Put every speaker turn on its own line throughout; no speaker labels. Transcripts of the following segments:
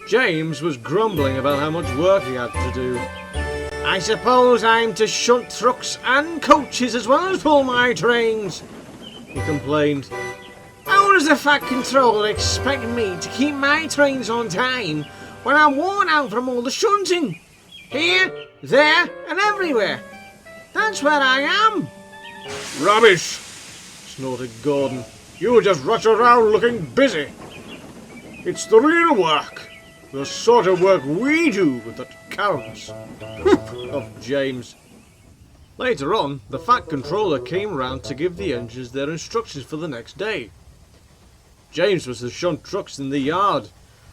James was grumbling about how much work he had to do. I suppose I'm to shunt trucks and coaches as well as pull my trains, he complained. How does the Fat Controller expect me to keep my trains on time when I'm worn out from all the shunting? Here, there and everywhere. That's where I am. Rubbish, snorted Gordon. You just rush around looking busy. It's the real work. The sort of work we do that counts. Of James. Later on, the Fat Controller came round to give the engines their instructions for the next day. James was to shunt trucks in the yard,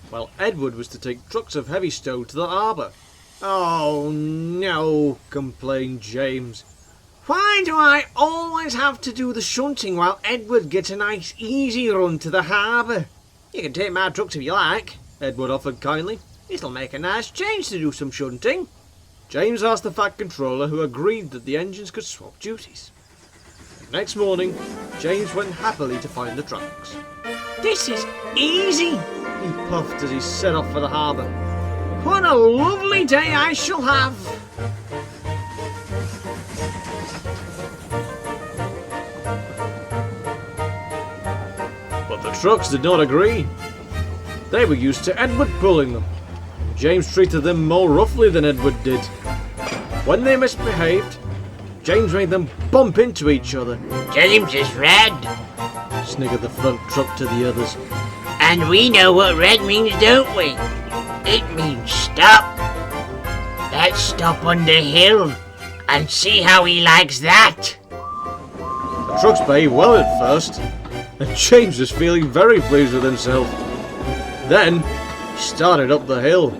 while Edward was to take trucks of heavy stone to the harbour. Oh no, complained James. Why do I always have to do the shunting while Edward gets a nice easy run to the harbour? You can take my trucks if you like, Edward offered kindly. It'll make a nice change to do some shunting. James asked the Fat Controller, who agreed that the engines could swap duties. The next morning, James went happily to find the trucks. This is easy, he puffed as he set off for the harbour. What a lovely day I shall have! But the trucks did not agree. They were used to Edward pulling them. James treated them more roughly than Edward did. When they misbehaved, James made them bump into each other.
James is red,
sniggered the front truck to the others.
And we know what red means, don't we? It means stop. Let's stop on the hill and see how he likes that.
The trucks behaved well at first, and James was feeling very pleased with himself. Then he started up the hill.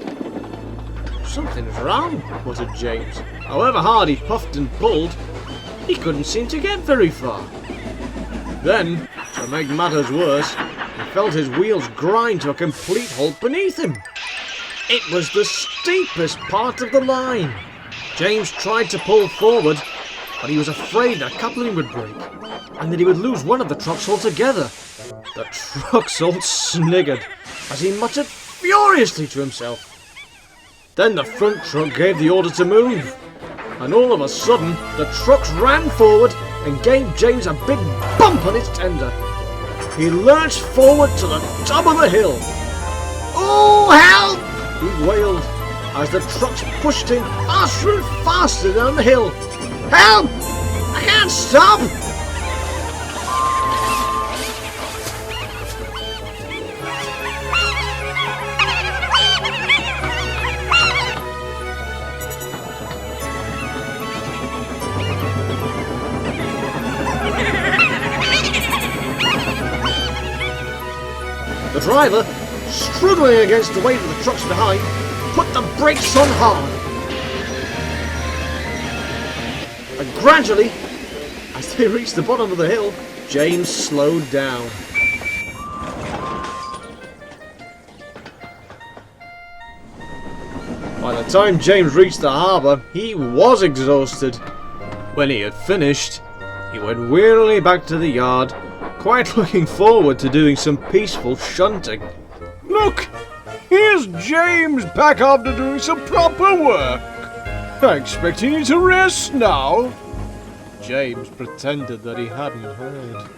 Something's wrong, muttered James. However hard he puffed and pulled, he couldn't seem to get very far. Then, to make matters worse, he felt his wheels grind to a complete halt beneath him. It was the steepest part of the line. James tried to pull forward, but he was afraid that coupling would break, and that he would lose one of the trucks altogether. The trucks all sniggered as he muttered furiously to himself. Then the front truck gave the order to move, and all of a sudden the trucks ran forward and gave James a big bump on his tender. He lurched forward to the top of the hill. Oh, help! He wailed as the trucks pushed him faster and faster down the hill. Help! I can't stop! The driver, struggling against the weight of the trucks behind, put the brakes on hard. And gradually, as they reached the bottom of the hill, James slowed down. By the time James reached the harbour, he was exhausted. When he had finished, he went wearily back to the yard, quite looking forward to doing some peaceful shunting. Look! Here's James back after doing some proper work. I expect you to rest now. James pretended that he hadn't heard.